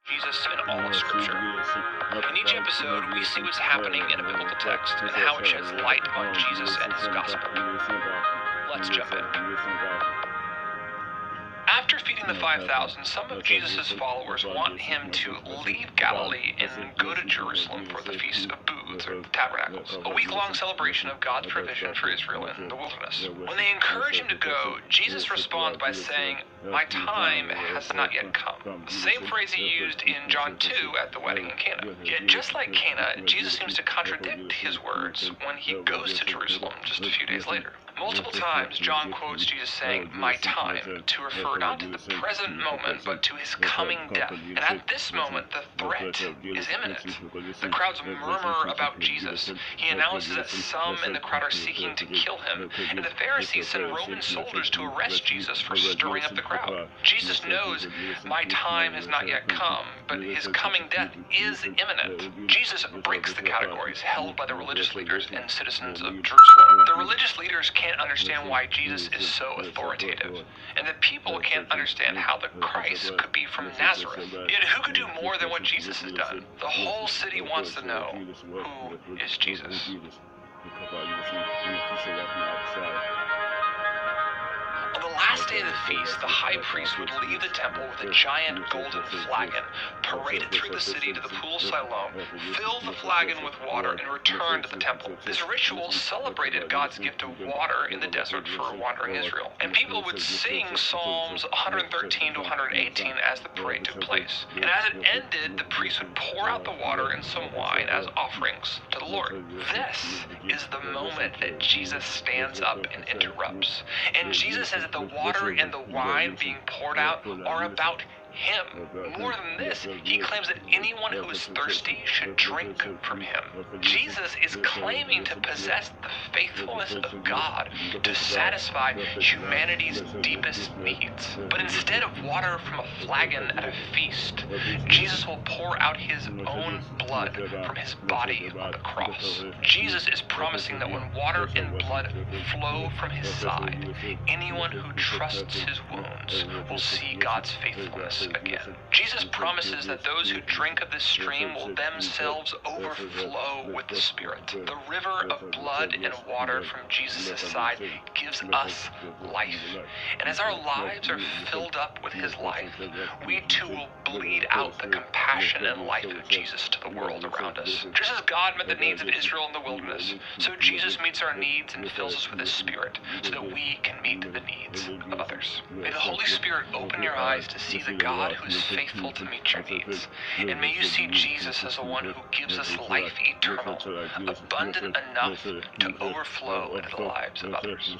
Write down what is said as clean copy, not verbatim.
Jesus in all of Scripture. In each episode, we see what's happening in a biblical text and how it sheds light on Jesus and his gospel. Let's jump in. After feeding the 5,000, some of Jesus' followers want him to leave Galilee and go to Jerusalem for the Feast of Booths, or Tabernacles, a week-long celebration of God's provision for Israel in the wilderness. When they encourage him to go, Jesus responds by saying, "My time has not yet come," the same phrase he used in John 2 at the wedding in Cana. Yet just like Cana, Jesus seems to contradict his words when he goes to Jerusalem just a few days later. Multiple times, John quotes Jesus saying, "My time," to refer not to the present moment, but to his coming death. And at this moment, the threat is imminent. The crowds murmur about Jesus. He announces that some in the crowd are seeking to kill him, and the Pharisees send Roman soldiers to arrest Jesus for stirring up the crowd. Jesus knows, "My time has not yet come," but his coming death is imminent. Jesus breaks the categories held by the religious leaders and citizens of Jerusalem. The religious leaders can't understand why Jesus is so authoritative, and the people can't understand how the Christ could be from Nazareth. Yet who could do more than what Jesus has done? The whole city wants to know, who is Jesus? On the last day of the feast, the high priest would leave the temple with a giant golden flagon, parade it through the city to the pool of Siloam, fill the flagon with water, and return to the temple. This ritual celebrated God's gift of water in the desert for wandering Israel. And people would sing Psalms 113 to 118 as the parade took place. And as it ended, the priest would pour out the water and some wine as offerings to the Lord. This is the moment that Jesus stands up and interrupts. And Jesus says that the water and the wine being poured out are about him. More than this, he claims that anyone who is thirsty should drink from him. Jesus is claiming to possess the faithfulness of God to satisfy humanity's deepest needs. But instead of water from a flagon at a feast, Jesus will pour out his own blood from his body on the cross. Jesus is promising that when water and blood flow from his side, anyone who trusts his wounds will see God's faithfulness again. Jesus promises that those who drink of this stream will themselves overflow with the Spirit. The river of blood and water from Jesus' side gives us life. And as our lives are filled up with his life, we too will bleed out the compassion and life of Jesus to the world around us. Just as God met the needs of Israel in the wilderness, so Jesus meets our needs and fills us with his Spirit so that we can meet the needs of others. May the Holy Spirit open your eyes to see the God who is faithful to meet your needs. And may you see Jesus as the one who gives us life eternal, abundant enough to overflow into the lives of others.